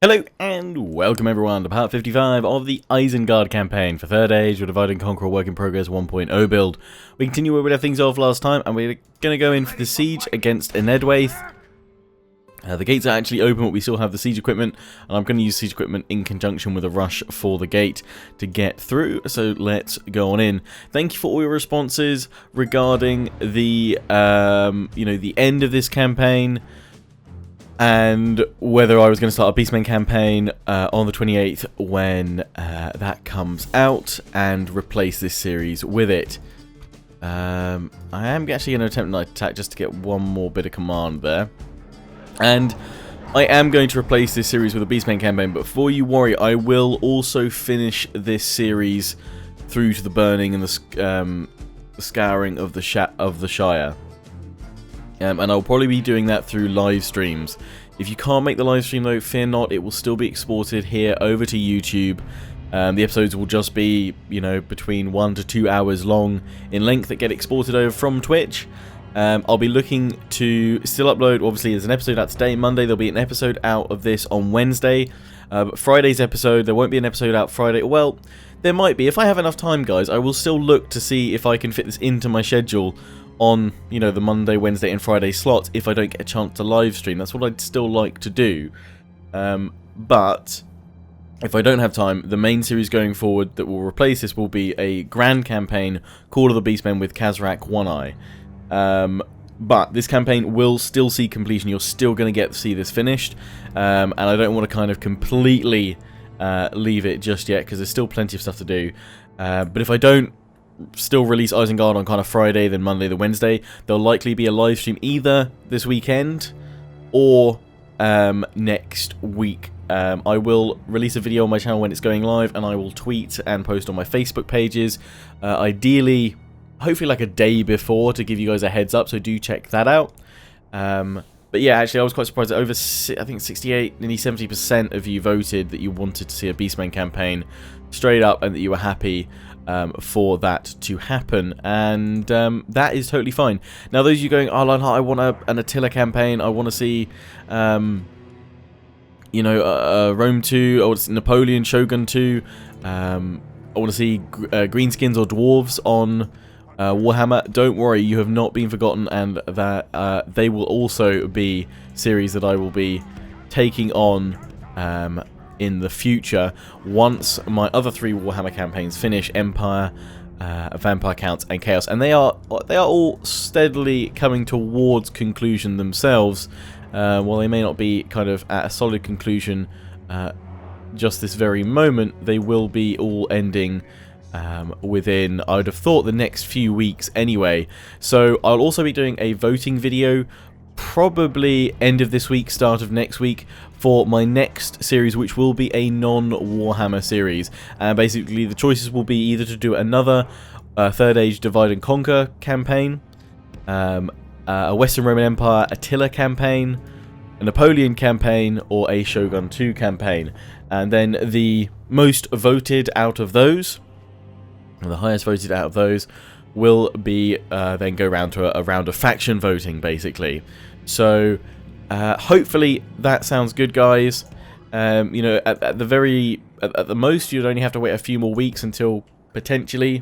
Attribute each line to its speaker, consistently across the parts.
Speaker 1: Hello and welcome everyone to part 55 of the Isengard campaign for 3rd Age, or Divide and Conquer Work in Progress 1.0 build. We continue where we left things off last time, and we're going to go in for the siege against Enedwaith. The gates are actually open, but we still have the siege equipment, and I'm going to use siege equipment in conjunction with a rush for the gate to get through, so let's go on in. Thank you for all your responses regarding the, the end of this campaign, and whether I was going to start a Beastman campaign on the 28th when that comes out and replace this series with it. I am actually going to attempt night attack just to get one more bit of command there. And I am going to replace this series with a Beastman campaign, but before you worry, I will also finish this series through to the burning and the scouring of the Shire. And I'll probably be doing that through live streams. If you can't make the live stream though, fear not, it will still be exported here over to YouTube. The episodes will just be, between 1 to 2 hours long in length that get exported over from Twitch. I'll be looking to still upload, obviously there's an episode out today, Monday there'll be an episode out of this on Wednesday. But Friday's episode, there won't be an episode out Friday. Well, there might be. If I have enough time, guys, I will still look to see if I can fit this into my schedule on, the Monday, Wednesday and Friday slots if I don't get a chance to live stream. That's what I'd still like to do. But if I don't have time, the main series going forward that will replace this will be a grand campaign, Call of the Beastmen with Khazrak One Eye. But this campaign will still see completion. You're still going to get to see this finished. And I don't want to kind of completely leave it just yet, because there's still plenty of stuff to do. But if I don't still release Isengard on kind of Friday, then Monday, then Wednesday, there'll likely be a live stream either this weekend or next week. I will release a video on my channel when it's going live, and I will tweet and post on my Facebook pages, ideally, hopefully like a day before, to give you guys a heads up, so do check that out. But yeah, actually I was quite surprised that over, I think 68, nearly 70% of you voted that you wanted to see a Beastman campaign straight up, and that you were happy for that to happen, and that is totally fine. Now, those of you going, oh, Lionheart, I want an Attila campaign, I want to see, Rome 2, I want to see Napoleon, Shogun 2, I want to see greenskins or dwarves on Warhammer. Don't worry, you have not been forgotten, and that they will also be series that I will be taking on in the future once my other 3 Warhammer campaigns finish: Empire, Vampire Counts and Chaos, and they are all steadily coming towards conclusion themselves. While they may not be kind of at a solid conclusion just this very moment, they will be all ending within, I would have thought, the next few weeks anyway. So I'll also be doing a voting video probably end of this week, start of next week, for my next series, which will be a non-Warhammer series. And basically the choices will be either to do another 3rd Age Divide and Conquer campaign, a Western Roman Empire Attila campaign, a Napoleon campaign, or a Shogun 2 campaign. And then the most voted out of those, the highest voted out of those, will be then go round to a round of faction voting, basically. So hopefully that sounds good, guys. At the most, you'd only have to wait a few more weeks until potentially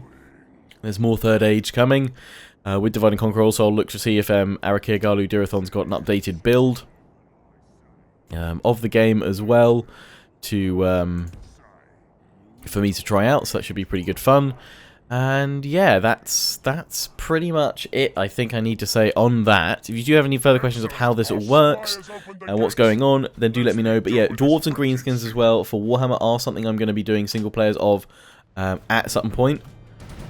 Speaker 1: there's more 3rd Age coming. With Divide and Conquer also, I'll look to see if Arachîr Galudirithon's got an updated build of the game as well for me to try out, so that should be pretty good fun. And yeah, that's pretty much it, I think I need to say on that. If you do have any further questions of how this all works and what's going on, then do let me know. But yeah, dwarves and greenskins as well for Warhammer are something I'm going to be doing single players of at some point.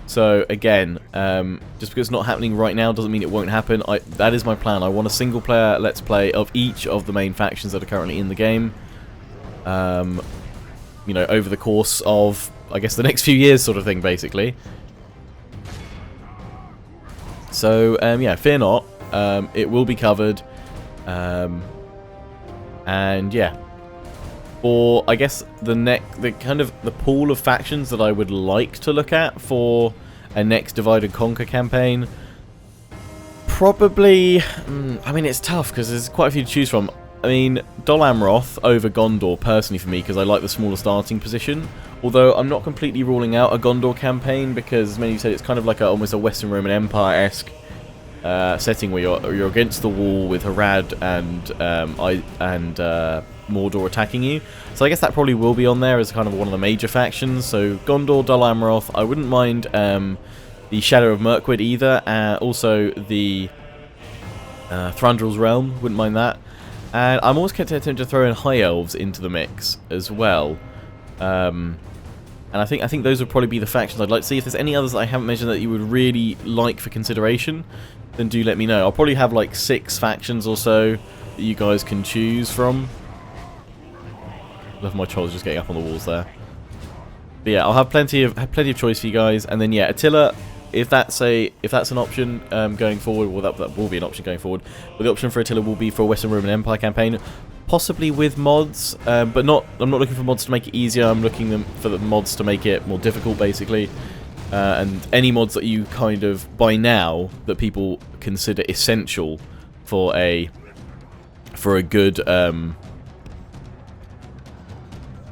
Speaker 1: So again, just because it's not happening right now doesn't mean it won't happen. That is my plan. I want a single player let's play of each of the main factions that are currently in the game. Over the course of, I guess, the next few years, sort of thing, basically. So, yeah, fear not. It will be covered. And yeah, for, I guess, the pool of factions that I would like to look at for a next Divide and Conquer campaign, probably, I mean, it's tough because there's quite a few to choose from. I mean, Dol Amroth over Gondor, personally for me, because I like the smaller starting position. Although, I'm not completely ruling out a Gondor campaign, because, as many of you said, it's kind of like almost a Western Roman Empire-esque setting where you're against the wall with Harad and Mordor attacking you. So I guess that probably will be on there as kind of one of the major factions. So Gondor, Dol Amroth, I wouldn't mind the Shadow of Mirkwood either. Also the Thranduil's Realm, wouldn't mind that. And I'm always tempted to throw in High Elves into the mix as well. And I think those would probably be the factions I'd like to see. If there's any others that I haven't mentioned that you would really like for consideration, then do let me know. I'll probably have like 6 factions or so that you guys can choose from. Love my trolls just getting up on the walls there. But yeah, I'll have plenty of choice for you guys. And then yeah, Attila, if that's an option going forward, well that will be an option going forward. But the option for Attila will be for a Western Roman Empire campaign, possibly with mods, but I'm not looking for mods to make it easier. I'm looking for the mods to make it more difficult, basically. And any mods that you kind of by now that people consider essential for a good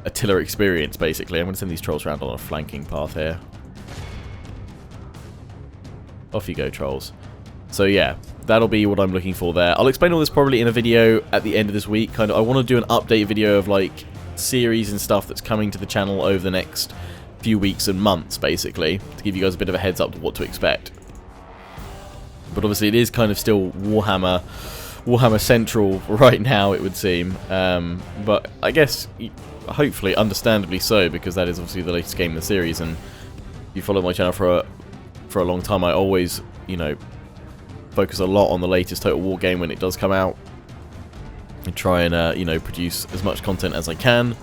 Speaker 1: Attila experience, basically. I'm going to send these trolls around on a flanking path here. Off you go, trolls. So yeah, that'll be what I'm looking for there. I'll explain all this probably in a video at the end of this week. I want to do an update video of like series and stuff that's coming to the channel over the next few weeks and months, basically, to give you guys a bit of a heads up to what to expect. But obviously it is kind of still Warhammer Central right now, it would seem. But I guess hopefully understandably so, because that is obviously the latest game in the series, and if you follow my channel for a long time, I always, you know, focus a lot on the latest Total War game when it does come out, and try and you know, produce as much content as I can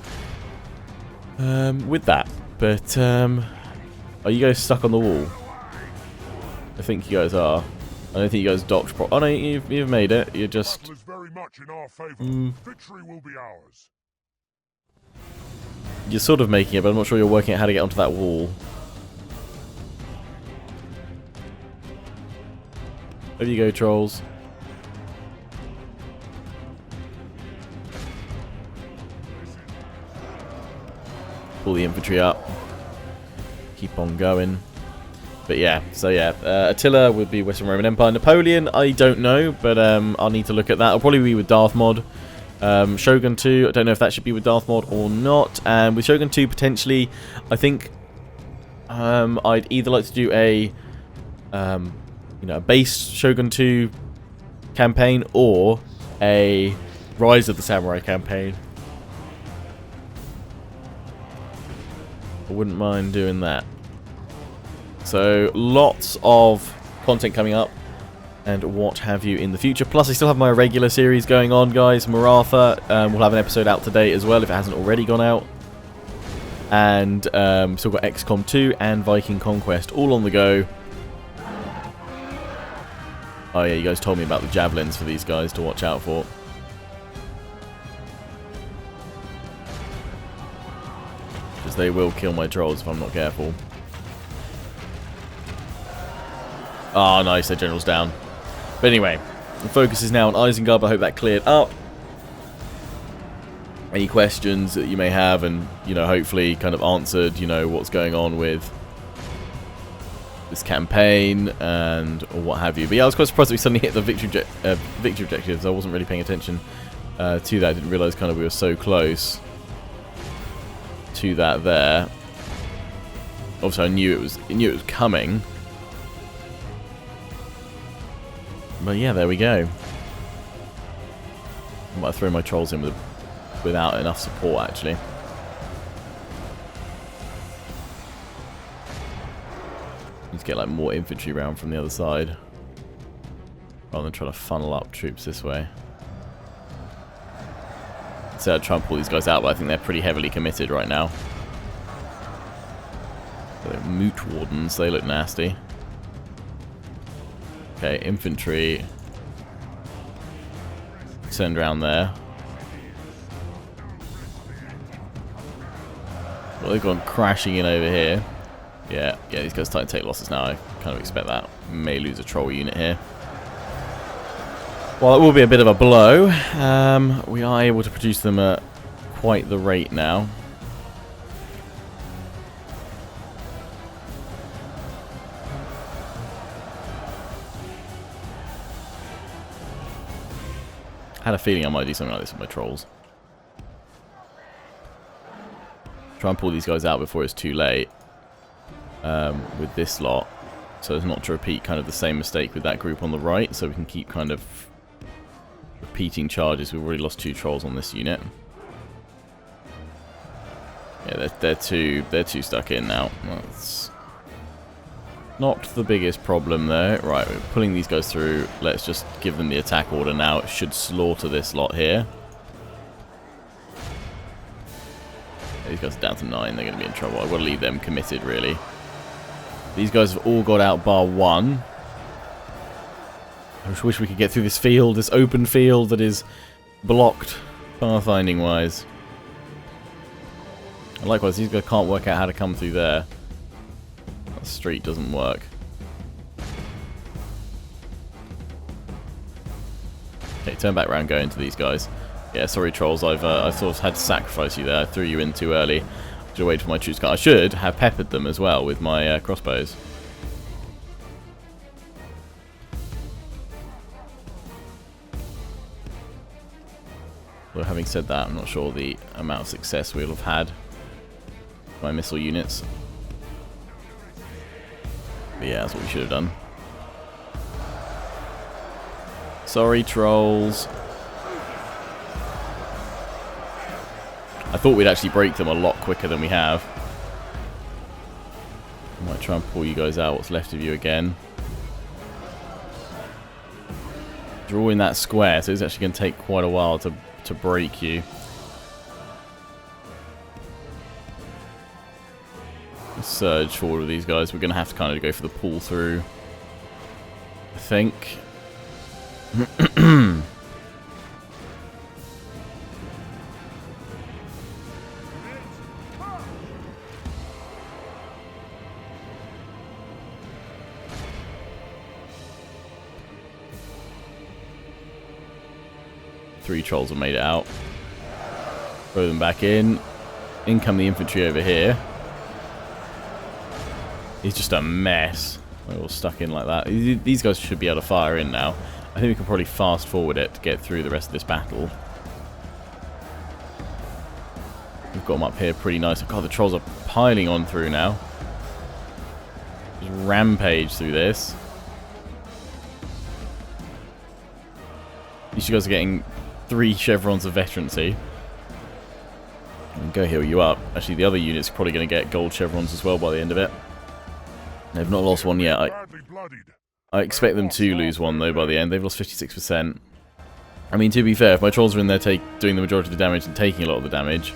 Speaker 1: with that. But are you guys stuck on the wall? I think you guys are. I don't think you guys docked oh no, you've made it. You're just very much in our favor. Victory will be ours. You're sort of making it, but I'm not sure you're working out how to get onto that wall. There you go, trolls. Pull the infantry up. Keep on going. But yeah, so yeah, Attila would be Western Roman Empire. Napoleon, I don't know, but I'll need to look at that. It'll probably be with Darth Mod. Shogun 2, I don't know if that should be with Darth Mod or not. And with Shogun 2, potentially, I think I'd either like to do a you know, a base Shogun 2 campaign or a Rise of the Samurai campaign. I wouldn't mind doing that. So lots of content coming up and what have you in the future. Plus I still have my regular series going on, guys. Maratha, we'll have an episode out today as well if it hasn't already gone out. And still got XCOM 2 and Viking Conquest all on the go. Oh yeah, you guys told me about the javelins for these guys to watch out for. Because they will kill my trolls if I'm not careful. Oh, nice, their general's down. But anyway, the focus is now on Isengard. I hope that cleared up any questions that you may have, and, you know, hopefully kind of answered, you know, what's going on with this campaign and what have you. But yeah, I was quite surprised that we suddenly hit the victory objectives. I wasn't really paying attention to that. I didn't realise kind of we were so close to that there. Obviously, I knew it was coming. But yeah, there we go. I might throw my trolls in without enough support, actually. Need to get like more infantry round from the other side, rather than trying to funnel up troops this way. So I'd try and pull these guys out, but I think they're pretty heavily committed right now. So they're moot wardens, they look nasty. Okay, infantry. Send round there. Well, they've gone crashing in over here. Yeah, these guys starting to take losses now. I kind of expect that. May lose a troll unit here. While it will be a bit of a blow, we are able to produce them at quite the rate now. I had a feeling I might do something like this with my trolls. Try and pull these guys out before it's too late with this lot, so as not to repeat kind of the same mistake with that group on the right, so we can keep kind of repeating charges. We've already lost 2 trolls on this unit. Yeah, they're too stuck in now. That's not the biggest problem though. Right, we're pulling these guys through. Let's just give them the attack order now. It should slaughter this lot here. These guys are down to 9. They're going to be in trouble. I've got to leave them committed, really. These guys have all got out bar 1. I just wish we could get through this field, this open field that is blocked pathfinding wise. And likewise, these guys can't work out how to come through there. That street doesn't work. Okay, turn back around, go into these guys. Yeah, sorry trolls, I've sort of had to sacrifice you there. I threw you in too early. Just wait for my choose card. I should have peppered them as well with my crossbows. Although having said that, I'm not sure the amount of success we'll have had with my missile units. But yeah, that's what we should have done. Sorry, trolls. I thought we'd actually break them a lot quicker than we have. I might try and pull you guys out, what's left of you again. Draw in that square, so it's actually going to take quite a while to break you. Surge forward with these guys. We're going to have to kind of go for the pull through, I think. 3 trolls have made it out. Throw them back in. In come the infantry over here. It's just a mess. We're all stuck in like that. These guys should be able to fire in now. I think we can probably fast forward it to get through the rest of this battle. We've got them up here pretty nice. God, the trolls are piling on through now. Just rampage through this. These guys are getting 3 chevrons of veterancy. Go heal you up. Actually, the other unit's probably going to get gold chevrons as well by the end of it. They've not lost one yet. I expect them to lose one, though, by the end. They've lost 56%. I mean, to be fair, if my trolls are in there doing the majority of the damage and taking a lot of the damage,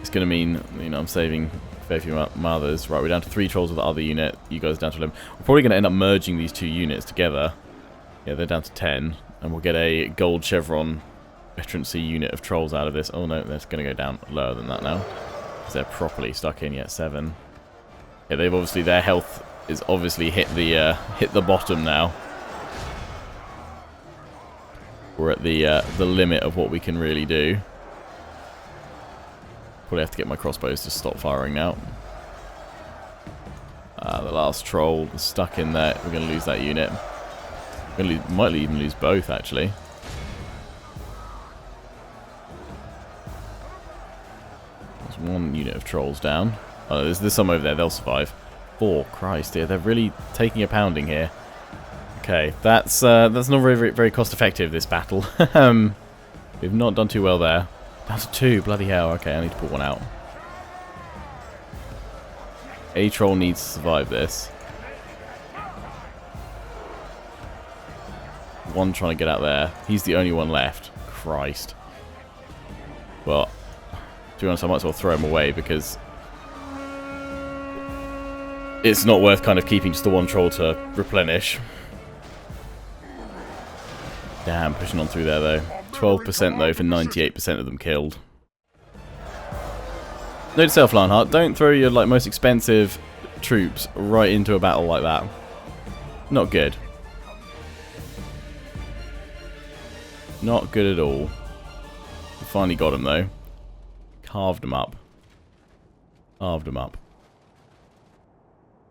Speaker 1: it's going to mean, you know, I'm saving a fair few mothers. Right, we're down to 3 trolls with the other unit. You guys are down to 11. We're probably going to end up merging these 2 units together. Yeah, they're down to 10. And we'll get a gold chevron veterancy unit of trolls out of this. Oh, no, that's going to go down lower than that now. Because they're properly stuck in yet. 7. Yeah, they've obviously, their health is obviously hit the bottom now. We're at the limit of what we can really do. Probably have to get my crossbows to stop firing now. The last troll is stuck in there. We're going to lose that unit. Might even lose both, actually. There's 1 unit of trolls down. Oh, there's some over there. They'll survive. 4, Christ, dear. They're really taking a pounding here. Okay, that's not very, very cost effective, this battle. We've not done too well there. Down to 2, bloody hell. Okay, I need to put 1 out. A troll needs to survive this. 1 trying to get out there. He's the only one left. Christ. Well, to be honest, I might as well throw him away because it's not worth kind of keeping just the 1 troll to replenish. Damn, pushing on through there though. 12% though for 98% of them killed. Note to self, Lionheart, don't throw your most expensive troops right into a battle like that. Not good. Not good at all. We finally got him though. Carved him up. Carved him up.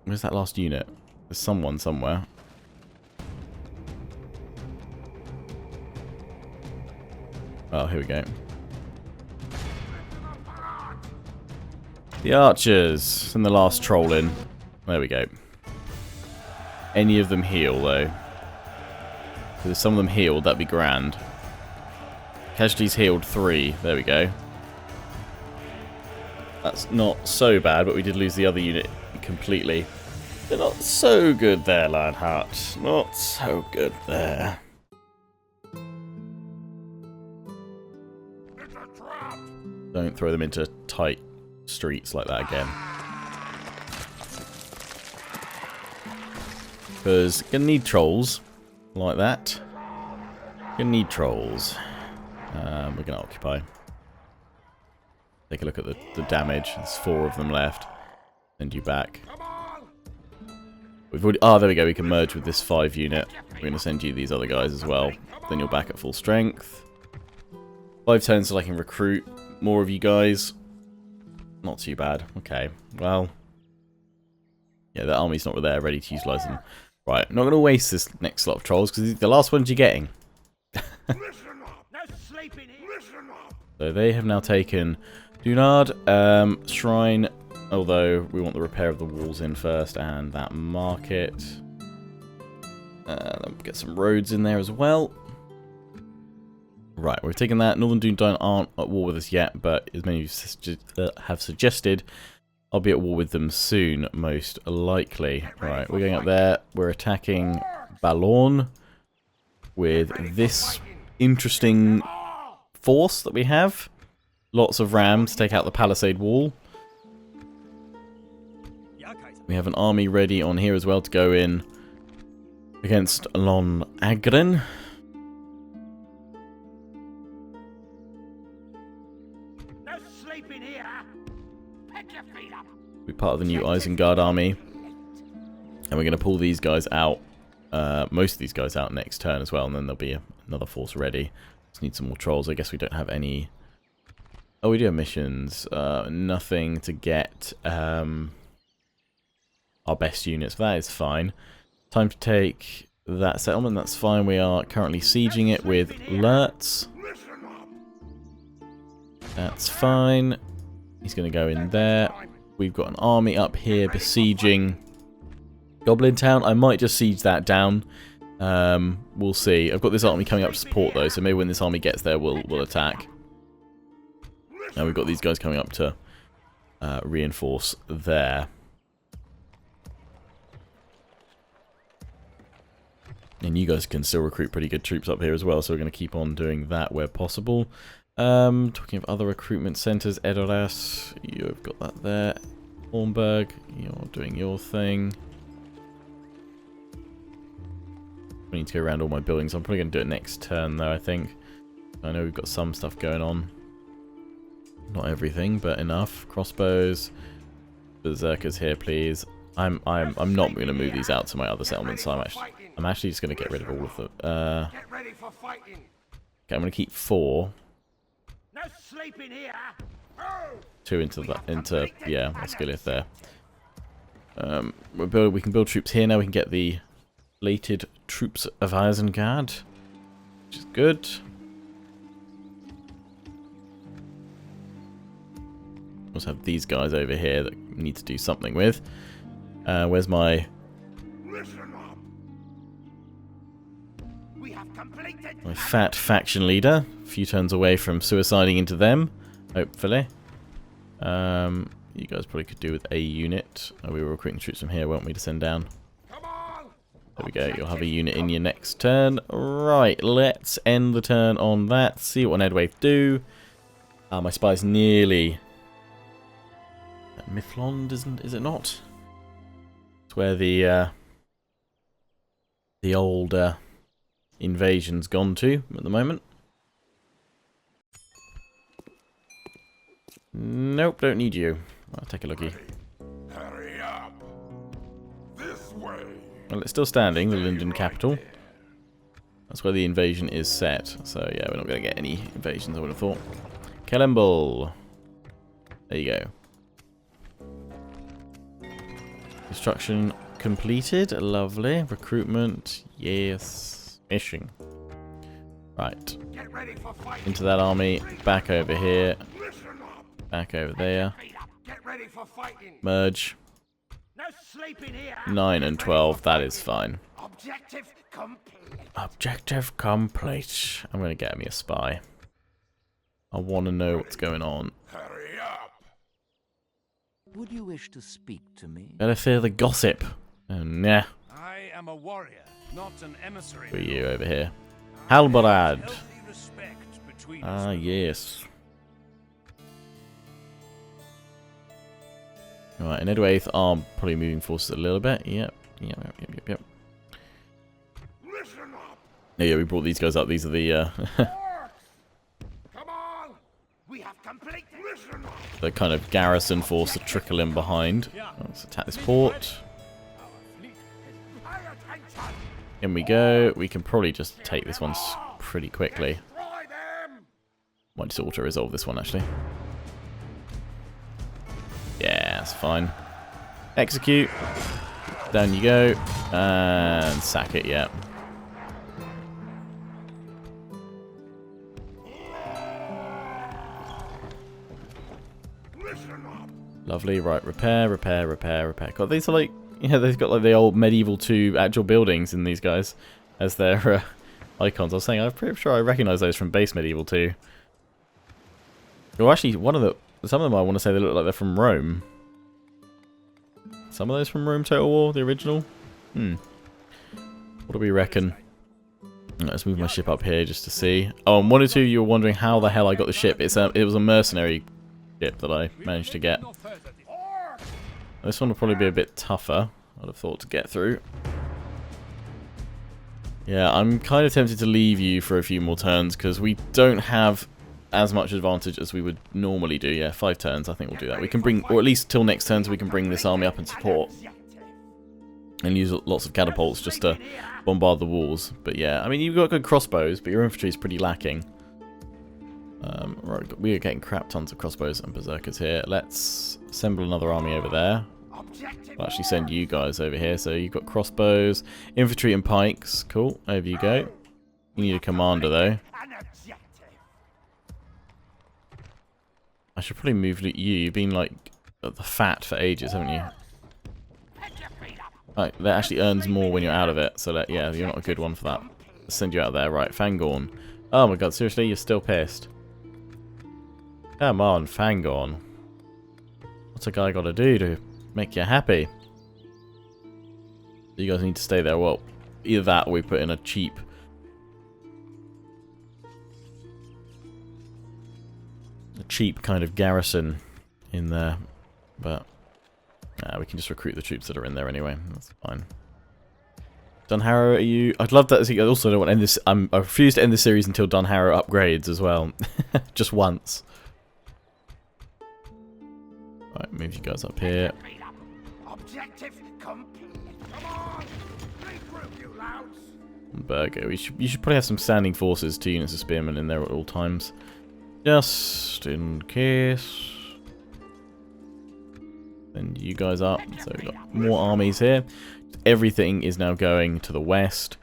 Speaker 1: Where's that last unit? There's someone somewhere. Oh, here we go. The archers. Send the last troll in. There we go. Any of them heal, though. If some of them healed, that'd be grand. Casualties healed 3. There we go. That's not so bad, but we did lose the other unit completely. They're not so good there, Lionheart. Not so good there. Don't throw them into tight streets like that again. Because gonna need trolls like that. Gonna need trolls. We're gonna occupy. Take a look at the damage. There's 4 of them left. Send you back. We've already. Oh, there we go. We can merge with this 5 unit. We're gonna send you these other guys as well. Then you're back at full strength. 5 turns so I can recruit more of you guys. Not too bad. Okay. Well. Yeah, the army's not there, ready to utilise them. Right, I'm not going to waste this next lot of trolls, because the last ones you're getting. So they have now taken Dunard, Shrine, although we want the repair of the walls in first, and that market. Get some roads in there as well. Right, we've taken that. Northern Dundine aren't at war with us yet, but as many of you have suggested, I'll be at war with them soon, most likely. Right, we're going up there. We're attacking Balorn with this interesting force that we have. Lots of rams to take out the palisade wall. We have an army ready on here as well to go in against Lon Agren. Be part of the new Isengard army, and we're going to pull these guys out, most of these guys out next turn as well, and then there'll be another force ready. Just need some more trolls. I guess we don't have any. Oh, we do have missions. Nothing to get our best units. That is fine. Time to take that settlement. That's fine. We are currently sieging it with Lurtz. That's fine. He's going to go in there. We've got an army up here besieging Goblin Town. I might just siege that down. We'll see. I've got this army coming up to support though, so maybe when this army gets there, we'll attack. Now we've got these guys coming up to reinforce there. And you guys can still recruit pretty good troops up here as well, so we're going to keep on doing that where possible. Talking of other recruitment centres, Edoras, you've got that there. Hornburg, you're doing your thing. I need to go around all my buildings. I'm probably going to do it next turn though, I think. I know we've got some stuff going on. Not everything, but enough. Crossbows. Berserkers here, please. I'm not going to move these out to my other settlements, so I'm actually just going to get rid of all of them. Okay, I'm going to keep 4. 2 into yeah, Osgiliath there. We can build troops here now. We can get the plated troops of Isengard, which is good. We also have these guys over here that we need to do something with. Where's my fat faction leader? A few turns away from suiciding into them, hopefully. You guys probably could do with a unit. We were recruiting troops from here, weren't we, to send down? There we go. You'll have a unit in your next turn. Right, let's end the turn on that. See what Nedwave do. My spy's nearly Mithlond, is it not? It's where the old invasion's gone to at the moment. Nope, don't need you. I'll take a looky.
Speaker 2: Hurry up. This way.
Speaker 1: Well, it's still standing, the Linden capital. That's where the invasion is set. So yeah, we're not going to get any invasions, I would have thought. Kelembel. There you go. Construction completed. Lovely. Recruitment. Yes. Mission. Right. Into that army. Back over here. Back over there. Merge. 9 and 12. That is fine. Objective complete. I'm going to get me a spy. I want to know what's going on.
Speaker 2: Hurry up.
Speaker 3: Would you wish to speak to me?
Speaker 1: Better fear the gossip. Oh, nah.
Speaker 4: I am a warrior, not an emissary.
Speaker 1: Who are you over here? Halbarad.
Speaker 4: Healthy respect between
Speaker 1: Ah,
Speaker 4: us.
Speaker 1: yes. Right, and Edwaith are probably moving forces a little bit. Yep.
Speaker 2: Listen up.
Speaker 1: Yeah, we brought these guys up. These are the
Speaker 2: Come on. We have completed. Listen up.
Speaker 1: the kind of garrison force that trickle in behind. Let's attack this port.
Speaker 2: Pay attention.
Speaker 1: In we go. We can probably just take this one pretty quickly.
Speaker 2: Destroy them.
Speaker 1: Might just auto-resolve this one, actually. Yeah, that's fine. Execute. Down you go. And sack it, yeah.
Speaker 2: Listen up.
Speaker 1: Lovely. Right, repair. God, these are like... Yeah, they've got like the old medieval 2 actual buildings in these guys as their icons. I was saying, I'm pretty sure I recognise those from base medieval 2. Well, actually, some of them I want to say they look like they're from Rome. Some of those from Rome Total War, the original. What do we reckon? Let's move my ship up here just to see. Oh, and one or two of you were wondering how the hell I got the ship. It was a mercenary ship that I managed to get. This one will probably be a bit tougher, I'd have thought, to get through. Yeah, I'm kind of tempted to leave you for a few more turns, because we don't have as much advantage as we would normally do. Yeah, 5 turns, I think we'll do that. We can bring, or at least till next turn, so we can bring this army up and support. And use lots of catapults just to bombard the walls. But yeah, I mean, you've got good crossbows, but your infantry is pretty lacking. Right, we are getting crap tons of crossbows and berserkers here. Let's assemble another army over there. I'll actually send you guys over here. So you've got crossbows, infantry and pikes. Cool, over you go. You need a commander though. I should probably move you. You've been like at the fat for ages, haven't you? Right, that actually earns more when you're out of it. So that, yeah, you're not a good one for that. Let's send you out there. Right, Fangorn. Oh my god, seriously? You're still pissed? Come on, Fangorn. What's a guy got to do to make you happy? You guys need to stay there. Well, either that or we put in a cheap... kind of garrison in there. But we can just recruit the troops that are in there anyway. That's fine. Dunharrow, are you... I'd love that. I also don't want to end this... I refuse to end the series until Dunharrow upgrades as well. Just once. Right, move you guys up here.
Speaker 2: Objective complete. Come on. Regroup, you louds.
Speaker 1: Burgo. You should probably have some standing forces, 2 units of spearmen in there at all times. Just in case. Send you guys up. So we've got more armies here. Everything is now going to the west.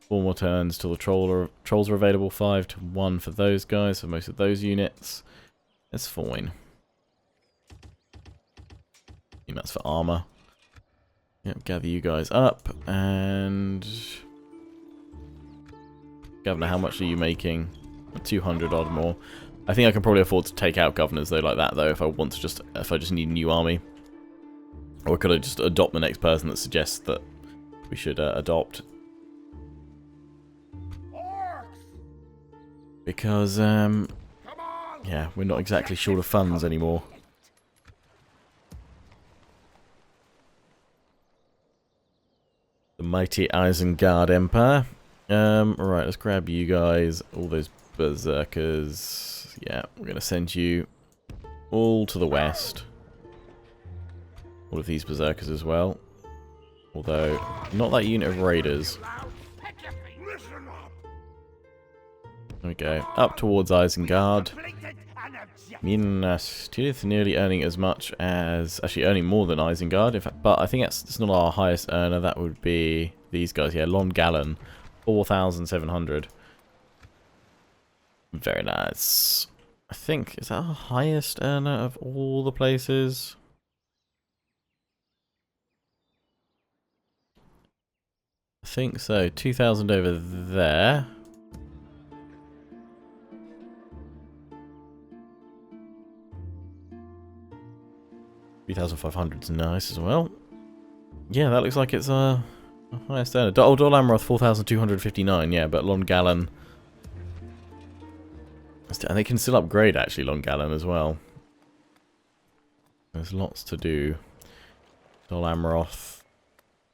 Speaker 1: 4 more turns till the trolls are available. 5 to 1 for those guys, for most of those units. That's fine. And that's for armor. Yep, gather you guys up. And... Governor, how much are you making? 200 odd more. I think I can probably afford to take out governors though like that though if I want to if I just need a new army. Or could I just adopt the next person that suggests that we should adopt? Because yeah, we're not exactly short of funds anymore. The mighty Isengard Empire. Right, let's grab you guys, all those berserkers. Yeah, we're going to send you all to the west. All of these berserkers as well. Although, not that unit of raiders. There we go. Up towards Isengard.
Speaker 2: Completed an objective.
Speaker 1: Minas Tirith nearly earning as much as... Actually, earning more than Isengard. In fact, but I think it's not our highest earner. That would be these guys here. Longallon. 4,700. Very nice. I think... Is that our highest earner of all the places? I think so. 2,000 over there. $3,500 is nice as well. Yeah, that looks like it's our highest earner. Oh, Dol Amroth 4,259. Yeah, but Longallon. And they can still upgrade actually, Longallon as well. There's lots to do. Dol Amroth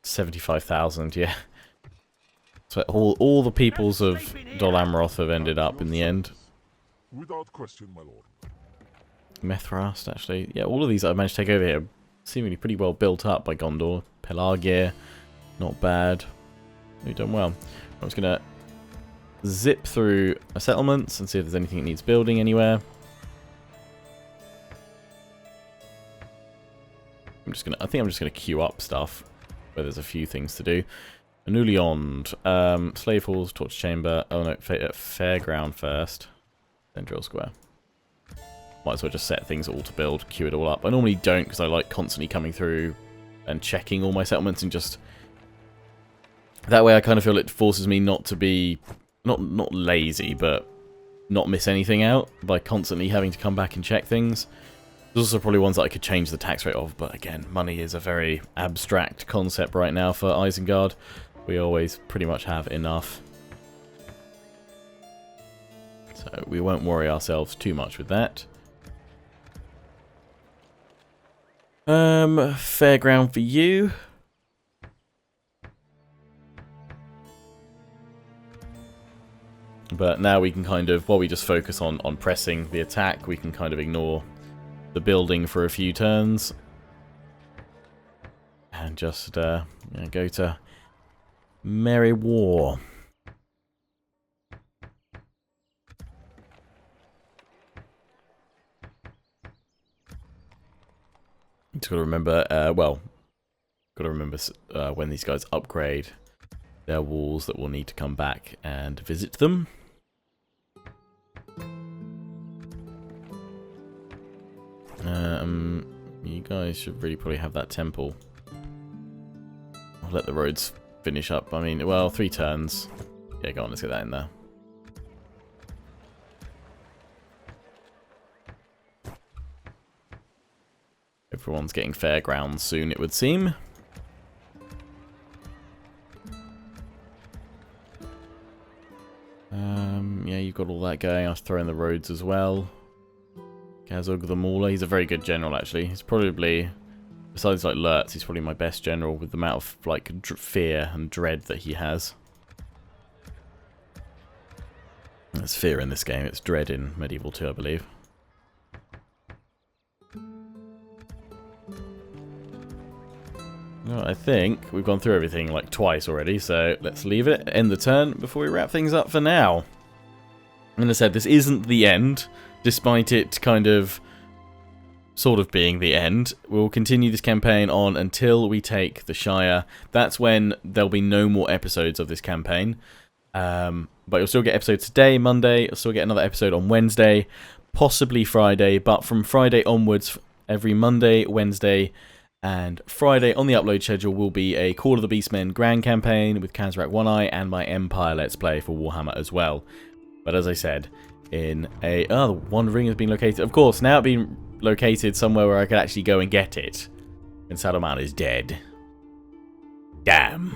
Speaker 1: 75,000. Yeah. So all the peoples of Dol Amroth have ended up in the end.
Speaker 5: Without question, my lord.
Speaker 1: Methrast, actually. Yeah, all of these I've managed to take over here seemingly pretty well built up by Gondor. Pelargir, not bad. We've done well. I'm just going to zip through my settlements and see if there's anything that needs building anywhere. I think I'm just gonna queue up stuff where there's a few things to do. Anuliond, Slave Halls, Torch Chamber. Oh no, Fairground first, then Drill Square. Might as well just set things all to build, queue it all up. I normally don't because I like constantly coming through and checking all my settlements and just that way I kind of feel it forces me not to be not lazy, but not miss anything out by constantly having to come back and check things. There's also probably ones that I could change the tax rate of, but again, money is a very abstract concept right now for Isengard. We always pretty much have enough. So we won't worry ourselves too much with that. Fairground for you. But now we can kind of, while we just focus on pressing the attack, we can kind of ignore the building for a few turns. And just go to merry war. Just got to remember, when these guys upgrade their walls that we'll need to come back and visit them. You guys should really probably have that temple. I'll let the roads finish up. I mean, well, 3 turns. Yeah, go on, let's get that in there. Everyone's getting fairgrounds soon, it would seem. Yeah, you've got all that going. I'll throw in the roads as well. Gazog the Mauler, he's a very good general actually. He's probably, besides like Lurtz, he's probably my best general with the amount of like fear and dread that he has. There's fear in this game, it's dread in Medieval 2, I believe. Well, I think we've gone through everything like twice already, so let's leave it, end the turn before we wrap things up for now. And as I said, this isn't the end, despite it kind of sort of being the end. We'll continue this campaign on until we take the Shire. That's when there'll be no more episodes of this campaign. But you'll still get episodes today, Monday. You'll still get another episode on Wednesday, possibly Friday. But from Friday onwards, every Monday, Wednesday, and Friday on the upload schedule will be a Call of the Beastmen Grand Campaign with Kazrak One Eye and my Empire Let's Play for Warhammer as well. But as I said, in a... Oh, the One Ring has been located. Of course, now it's been located somewhere where I could actually go and get it. And Saddleman is dead. Damn.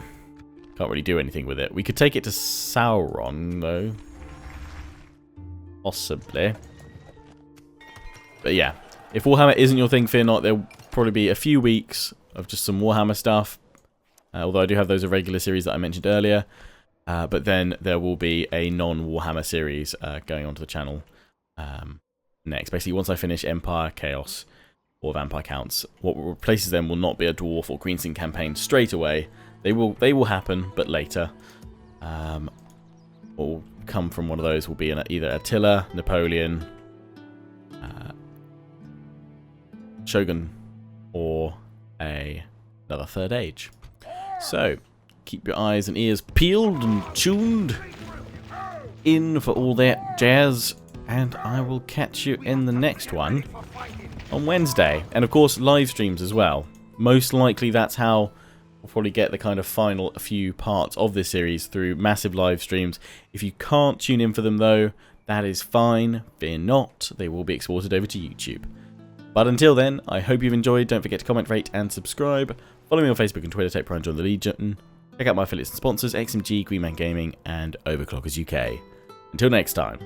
Speaker 1: Can't really do anything with it. We could take it to Sauron, though. Possibly. But yeah, if Warhammer isn't your thing, fear not. There'll probably be a few weeks of just some Warhammer stuff. Although I do have those irregular series that I mentioned earlier. But then there will be a non-Warhammer series going onto the channel next. Basically, once I finish Empire, Chaos, or Vampire Counts, what replaces them will not be a Dwarf or Greenskin campaign straight away. They will happen, but later. will come from one of those will be either Attila, Napoleon, Shogun, or another Third Age. So, keep your eyes and ears peeled and tuned in for all that jazz, and I will catch you in the next one on Wednesday. And of course, live streams as well. Most likely that's how we'll probably get the kind of final few parts of this series, through massive live streams. If you can't tune in for them though, that is fine. Fear not, they will be exported over to YouTube. But until then, I hope you've enjoyed. Don't forget to comment, rate, and subscribe. Follow me on Facebook and Twitter, take pride and join the Legion. Check out my affiliates and sponsors, XMG, Greenman Gaming, and Overclockers UK. Until next time,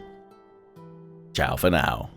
Speaker 1: ciao for now.